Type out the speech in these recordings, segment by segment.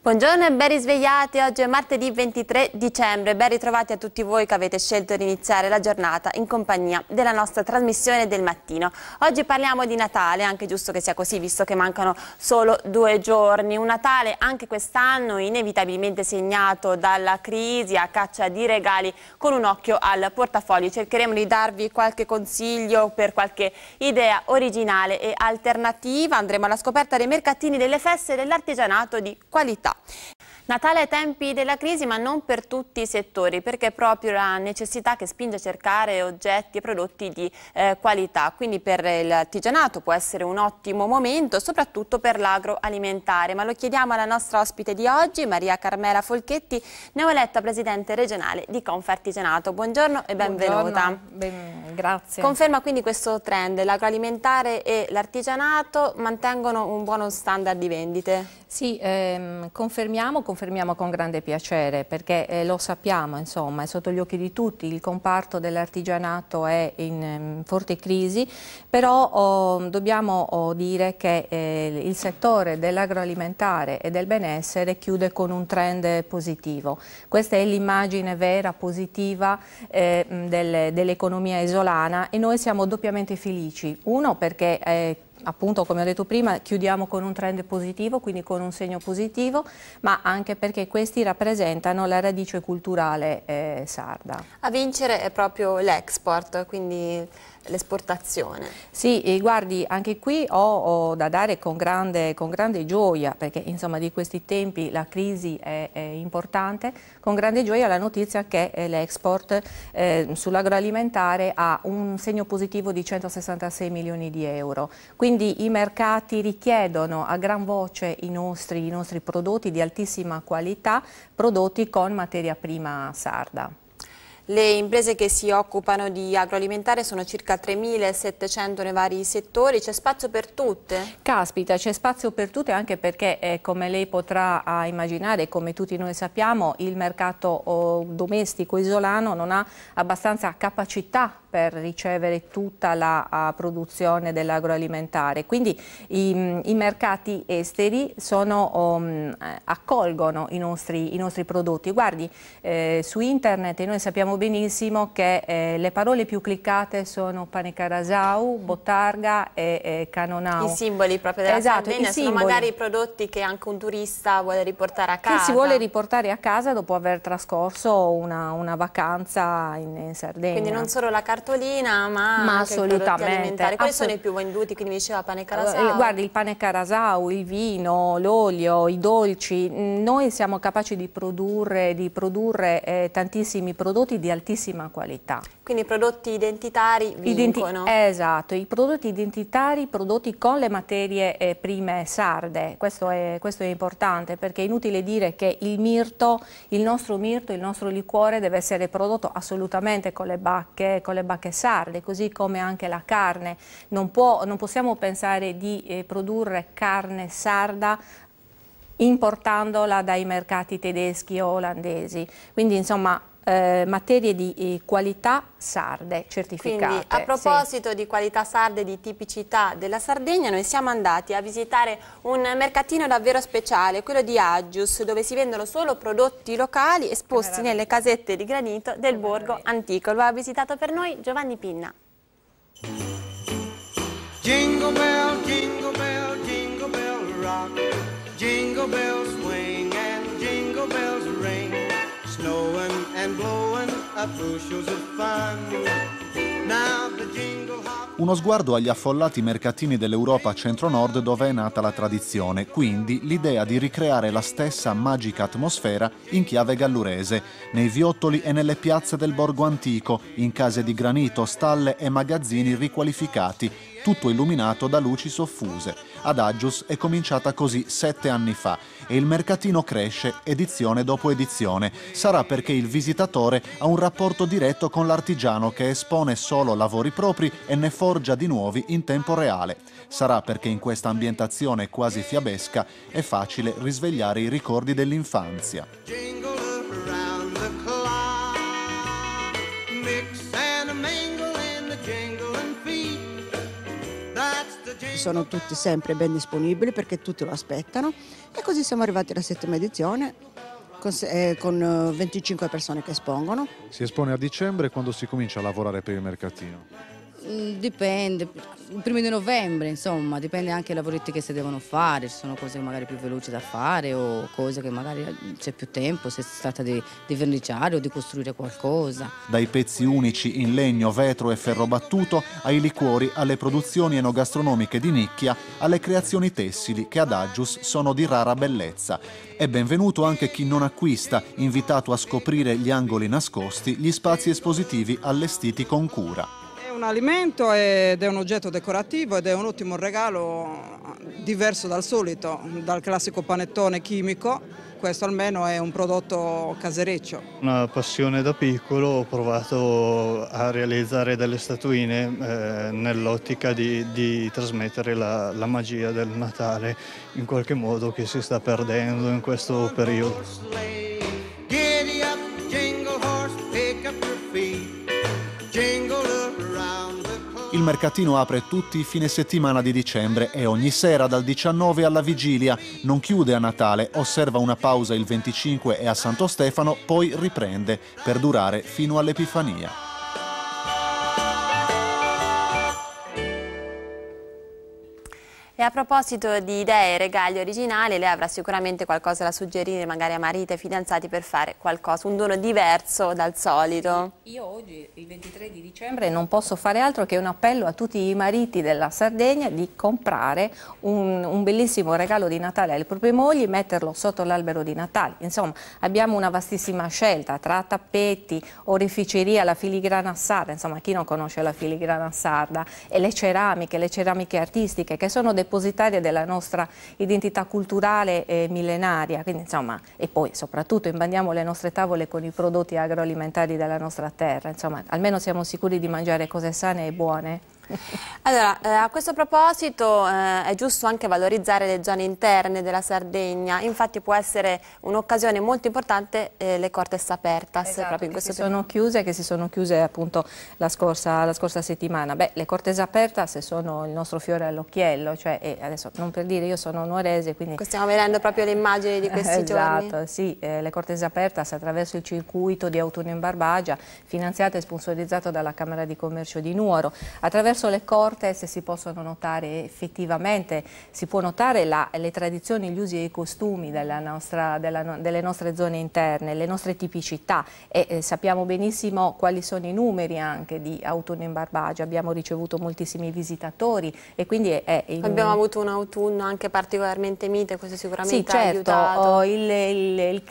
Buongiorno e ben risvegliati, oggi è martedì 23 dicembre, ben ritrovati a tutti voi che avete scelto di iniziare la giornata in compagnia della nostra trasmissione del mattino. Oggi parliamo di Natale, anche giusto che sia così visto che mancano solo 2 giorni, un Natale anche quest'anno inevitabilmente segnato dalla crisi a caccia di regali con un occhio al portafoglio. Cercheremo di darvi qualche consiglio per qualche idea originale e alternativa, andremo alla scoperta dei mercatini delle feste e dell'artigianato di qualità. Natale ai tempi della crisi, ma non per tutti i settori, perché è proprio la necessità che spinge a cercare oggetti e prodotti di qualità. Quindi per l'artigianato può essere un ottimo momento, soprattutto per l'agroalimentare. Ma lo chiediamo alla nostra ospite di oggi, Maria Carmela Folchetti, neoeletta presidente regionale di Confartigianato. Buongiorno e benvenuta. Grazie. Conferma quindi questo trend, l'agroalimentare e l'artigianato mantengono un buono standard di vendite? Sì, confermiamo con grande piacere, perché lo sappiamo, insomma, è sotto gli occhi di tutti, il comparto dell'artigianato è in forte crisi, però dobbiamo dire che il settore dell'agroalimentare e del benessere chiude con un trend positivo. Questa è l'immagine vera, positiva dell'economia isolana, e noi siamo doppiamente felici. Uno, perché appunto, come ho detto prima, chiudiamo con un trend positivo, quindi con un segno positivo, ma anche perché questi rappresentano la radice culturale sarda. A vincere è proprio l'export, quindi l'esportazione. Sì, guardi, anche qui ho da dare con grande gioia, perché insomma di questi tempi la crisi è importante, con grande gioia la notizia che l'export sull'agroalimentare ha un segno positivo di 166 milioni di euro. Quindi i mercati richiedono a gran voce i nostri prodotti di altissima qualità, prodotti con materia prima sarda. Le imprese che si occupano di agroalimentare sono circa 3.700 nei vari settori, c'è spazio per tutte? Caspita, c'è spazio per tutte, anche perché come lei potrà immaginare, come tutti noi sappiamo, il mercato domestico isolano non ha abbastanza capacità per ricevere tutta la produzione dell'agroalimentare, quindi i mercati esteri accolgono i nostri prodotti. Guardi, su internet noi sappiamo benissimo che le parole più cliccate sono pane carasau, bottarga e canonau. I simboli proprio della Sardegna sono magari i prodotti che anche un turista vuole riportare a casa. Che si vuole riportare a casa dopo aver trascorso una vacanza in Sardegna. Quindi non solo la cartolina, ma anche i prodotti alimentari. Quali sono i più venduti? Quindi mi diceva pane carasau. Guardi, il pane carasau, il vino, l'olio, i dolci. Noi siamo capaci di produrre tantissimi prodotti di altissima qualità. Quindi i prodotti identitari vincono? Esatto, i prodotti identitari, prodotti con le materie prime sarde. Questo è importante, perché è inutile dire che il nostro liquore deve essere prodotto assolutamente con le bacche sarde, così come anche la carne. Non possiamo pensare di produrre carne sarda importandola dai mercati tedeschi o olandesi. Quindi insomma materie di qualità sarde certificate. Quindi a proposito di qualità sarde, di tipicità della Sardegna, noi siamo andati a visitare un mercatino davvero speciale, quello di Aggius, dove si vendono solo prodotti locali esposti nelle casette di granito del borgo antico. Lo ha visitato per noi Giovanni Pinna. Jingle bell, jingle bell, jingle bell rock, jingle bells swing and jingle bells ring, snowing and blowing up bushels of fun. Now the jingle hop. Uno sguardo agli affollati mercatini dell'Europa centro-nord, dove è nata la tradizione, quindi l'idea di ricreare la stessa magica atmosfera in chiave gallurese, nei viottoli e nelle piazze del borgo antico, in case di granito, stalle e magazzini riqualificati, tutto illuminato da luci soffuse. Ad Aggius è cominciata così 7 anni fa e il mercatino cresce edizione dopo edizione. Sarà perché il visitatore ha un rapporto diretto con l'artigiano, che espone solo lavori propri e ne forgia di nuovi in tempo reale. Sarà perché in questa ambientazione quasi fiabesca è facile risvegliare i ricordi dell'infanzia. sono tutti sempre ben disponibili perché tutti lo aspettano, e così siamo arrivati alla 7ª edizione con 25 persone che espongono. Si espone a dicembre, quando si comincia a lavorare per il mercatino? Dipende, il 1° novembre, insomma, dipende anche dai lavoretti che si devono fare, ci sono cose magari più veloci da fare o cose che magari c'è più tempo, se si tratta di verniciare o di costruire qualcosa. Dai pezzi unici in legno, vetro e ferro battuto, ai liquori, alle produzioni enogastronomiche di nicchia, alle creazioni tessili che ad Agius sono di rara bellezza. E benvenuto anche chi non acquista, invitato a scoprire gli angoli nascosti, gli spazi espositivi allestiti con cura. È un alimento ed è un oggetto decorativo ed è un ottimo regalo, diverso dal solito, dal classico panettone chimico. Questo almeno è un prodotto casereccio. Una passione da piccolo, ho provato a realizzare delle statuine nell'ottica di trasmettere la magia del Natale, in qualche modo, che si sta perdendo in questo periodo. Giddy up, jingle horse, pick up your feet, jingle around the clock. Il mercatino apre tutti i fine settimana di dicembre e ogni sera dal 19 alla vigilia. Non chiude a Natale, osserva una pausa il 25 e a Santo Stefano, poi riprende per durare fino all'Epifania. E a proposito di idee e regali originali, lei avrà sicuramente qualcosa da suggerire magari a mariti e fidanzati per fare qualcosa, un dono diverso dal solito. Io oggi, il 23 di dicembre, non posso fare altro che un appello a tutti i mariti della Sardegna di comprare un bellissimo regalo di Natale alle proprie mogli, metterlo sotto l'albero di Natale. Insomma, abbiamo una vastissima scelta tra tappeti, oreficeria, la filigrana sarda, insomma chi non conosce la filigrana sarda, e le ceramiche artistiche che sono depositarie della nostra identità culturale millenaria, quindi insomma, e poi soprattutto imbandiamo le nostre tavole con i prodotti agroalimentari della nostra terra, insomma almeno siamo sicuri di mangiare cose sane e buone. Allora, a questo proposito è giusto anche valorizzare le zone interne della Sardegna, infatti può essere un'occasione molto importante le Cortes Apertas, esatto, proprio in questo che si sono chiuse appunto la scorsa settimana. Beh, le Cortes Apertas sono il nostro fiore all'occhiello, cioè adesso non per dire, io sono nuorese, quindi stiamo vedendo proprio le immagini di questi giorni. Esatto, sì, le Cortes Apertas attraverso il circuito di Autunno in Barbagia, finanziato e sponsorizzato dalla Camera di Commercio di Nuoro. Attraverso le Cortes si possono notare effettivamente, si può notare le tradizioni, gli usi e i costumi delle nostre zone interne, le nostre tipicità, e sappiamo benissimo quali sono i numeri anche di Autunno in Barbagia. Abbiamo ricevuto moltissimi visitatori e quindi abbiamo avuto un autunno anche particolarmente mite, questo sicuramente sì, certo, ha aiutato. Il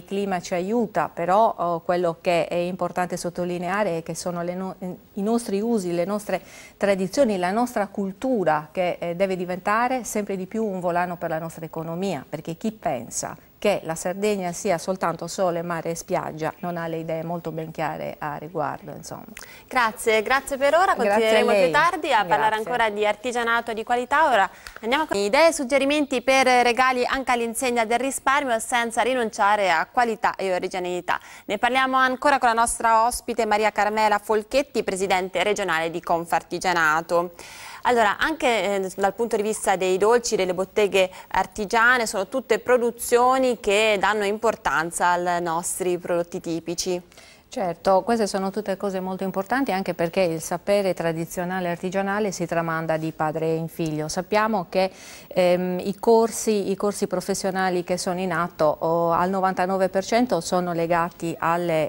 clima ci aiuta, però quello che è importante sottolineare è che sono i nostri usi, le nostre tradizioni, la nostra cultura che deve diventare sempre di più un volano per la nostra economia, perché chi pensa che la Sardegna sia soltanto sole, mare e spiaggia non ha le idee molto ben chiare a riguardo, insomma. Grazie per ora, continueremo più tardi a parlare ancora di artigianato di qualità. Ora andiamo con idee e suggerimenti per regali anche all'insegna del risparmio senza rinunciare a qualità e originalità. Ne parliamo ancora con la nostra ospite Maria Carmela Folchetti, presidente regionale di Confartigianato. Allora, anche dal punto di vista dei dolci, delle botteghe artigiane, sono tutte produzioni che danno importanza ai nostri prodotti tipici. Certo, queste sono tutte cose molto importanti anche perché il sapere tradizionale artigianale si tramanda di padre in figlio. Sappiamo che i corsi professionali che sono in atto al 99% sono legati alle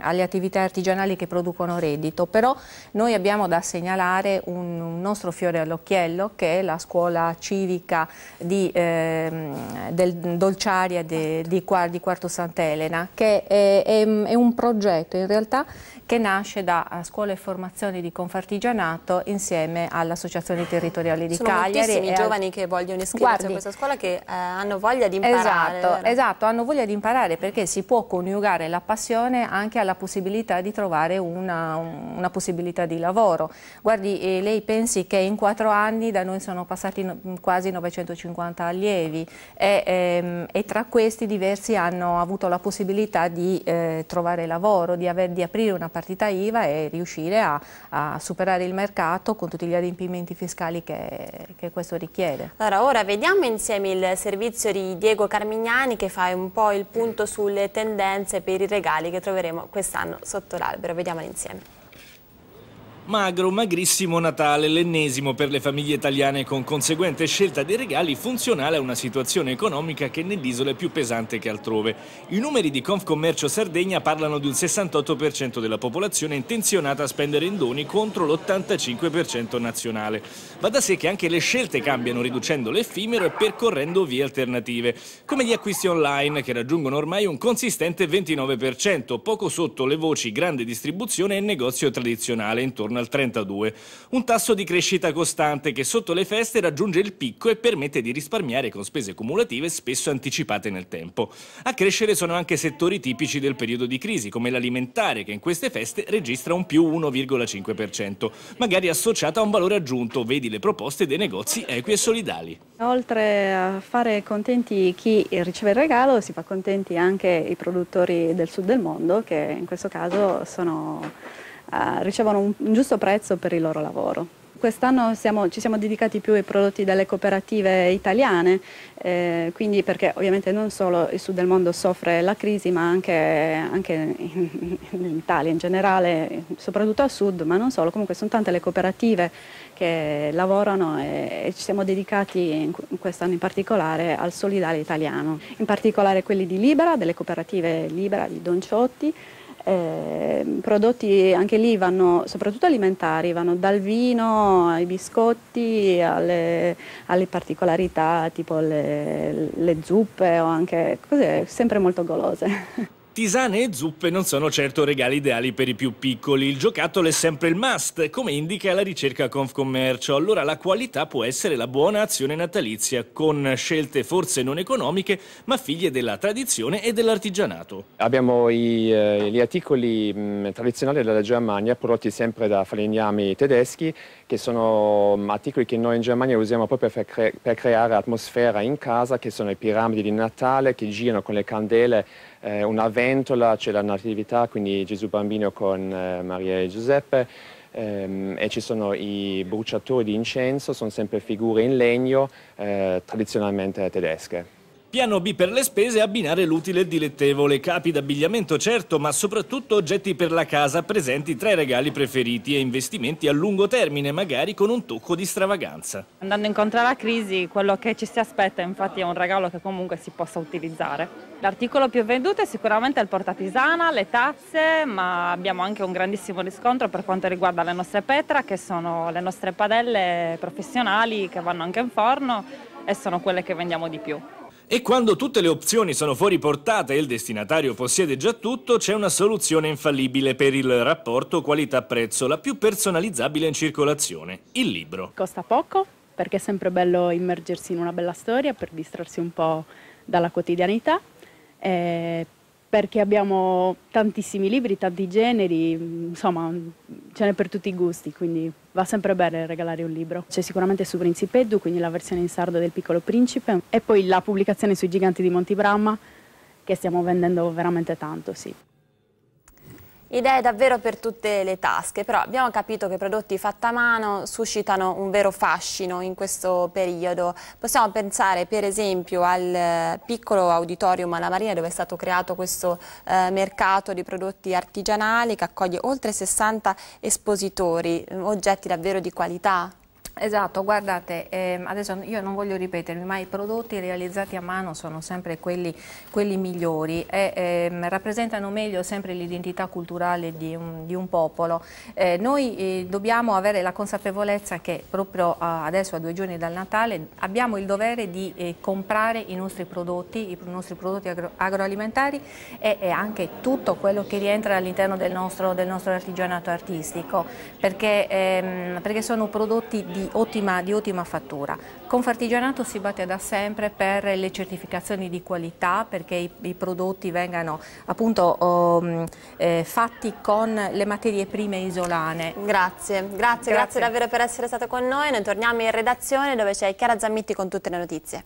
attività artigianali che producono reddito, però noi abbiamo da segnalare un nostro fiore all'occhiello che è la scuola civica del Dolciaria di Quarto Sant'Elena, che è un progetto in realtà che nasce da Scuola e Formazione di Confartigianato insieme all'Associazione Territoriale di Cagliari. Sono moltissimi giovani che vogliono iscriversi a questa scuola, che hanno voglia di imparare. Esatto, hanno voglia di imparare perché si può coniugare la passione anche alla possibilità di trovare una possibilità di lavoro. Guardi, lei pensi che in 4 anni da noi sono passati quasi 950 allievi e tra questi diversi hanno avuto la possibilità di trovare lavoro, di aprire una partita partita IVA e riuscire a superare il mercato con tutti gli adempimenti fiscali che questo richiede. Allora, ora vediamo insieme il servizio di Diego Carmignani che fa un po' il punto sulle tendenze per i regali che troveremo quest'anno sotto l'albero. Vediamolo insieme. Magro, magrissimo Natale, l'ennesimo per le famiglie italiane con conseguente scelta dei regali funzionale a una situazione economica che nell'isola è più pesante che altrove. I numeri di Confcommercio Sardegna parlano di un 68% della popolazione intenzionata a spendere in doni contro l'85% nazionale. Va da sé che anche le scelte cambiano riducendo l'effimero e percorrendo vie alternative, come gli acquisti online che raggiungono ormai un consistente 29%, poco sotto le voci grande distribuzione e negozio tradizionale, intorno al 32%. Un tasso di crescita costante che sotto le feste raggiunge il picco e permette di risparmiare con spese cumulative spesso anticipate nel tempo. A crescere sono anche settori tipici del periodo di crisi, come l'alimentare, che in queste feste registra un più 1,5%, magari associata a un valore aggiunto, vedi le proposte dei negozi equi e solidali. Oltre a fare contenti chi riceve il regalo, si fa contenti anche i produttori del sud del mondo, che in questo caso ricevono un giusto prezzo per il loro lavoro. Quest'anno ci siamo dedicati più ai prodotti delle cooperative italiane, quindi perché ovviamente non solo il sud del mondo soffre la crisi, ma anche in Italia in generale, soprattutto al sud, ma non solo, comunque sono tante le cooperative che lavorano e ci siamo dedicati quest'anno in particolare al solidale italiano, in particolare quelli di Libera, delle cooperative Libera di Don Ciotti. Prodotti anche lì vanno, soprattutto alimentari, vanno dal vino ai biscotti alle particolarità tipo le zuppe o anche cose sempre molto golose. Tisane e zuppe non sono certo regali ideali per i più piccoli, il giocattolo è sempre il must, come indica la ricerca Confcommercio, allora la qualità può essere la buona azione natalizia, con scelte forse non economiche, ma figlie della tradizione e dell'artigianato. Abbiamo gli articoli tradizionali della Germania, prodotti sempre da falegnami tedeschi, che sono articoli che noi in Germania usiamo proprio per creare atmosfera in casa, che sono le piramidi di Natale, che girano con le candele, una ventola, c'è la natività, quindi Gesù Bambino con Maria e Giuseppe, e ci sono i bruciatori di incenso, sono sempre figure in legno tradizionalmente tedesche. Piano B per le spese, abbinare l'utile e il dilettevole, capi d'abbigliamento certo, ma soprattutto oggetti per la casa presenti tra i regali preferiti e investimenti a lungo termine, magari con un tocco di stravaganza. Andando incontro alla crisi, quello che ci si aspetta infatti è un regalo che comunque si possa utilizzare. L'articolo più venduto è sicuramente il portatisana, le tazze, ma abbiamo anche un grandissimo riscontro per quanto riguarda le nostre petra, che sono le nostre padelle professionali che vanno anche in forno e sono quelle che vendiamo di più. E quando tutte le opzioni sono fuori portata e il destinatario possiede già tutto, c'è una soluzione infallibile per il rapporto qualità-prezzo, la più personalizzabile in circolazione, il libro. Costa poco, perché è sempre bello immergersi in una bella storia per distrarsi un po' dalla quotidianità, perché abbiamo tantissimi libri, tanti generi, insomma ce n'è per tutti i gusti, quindi va sempre bene regalare un libro. C'è sicuramente su Principeddu, quindi la versione in sardo del Piccolo Principe, e poi la pubblicazione sui Giganti di Monti Bramma, che stiamo vendendo veramente tanto, sì. Idee davvero per tutte le tasche, però abbiamo capito che i prodotti fatti a mano suscitano un vero fascino in questo periodo. Possiamo pensare per esempio al piccolo auditorium alla Marina, dove è stato creato questo mercato di prodotti artigianali che accoglie oltre 60 espositori, oggetti davvero di qualità. Esatto, guardate, adesso io non voglio ripetermi, ma i prodotti realizzati a mano sono sempre quelli migliori e rappresentano meglio sempre l'identità culturale di un popolo. Noi dobbiamo avere la consapevolezza che proprio adesso, a 2 giorni dal Natale, abbiamo il dovere di comprare i nostri prodotti agroalimentari e anche tutto quello che rientra all'interno del nostro artigianato artistico, perché sono prodotti di ottima fattura. Confartigianato si batte da sempre per le certificazioni di qualità, perché i prodotti vengano appunto fatti con le materie prime isolane. Grazie davvero per essere stato con noi. Noi torniamo in redazione dove c'è Chiara Zammitti con tutte le notizie.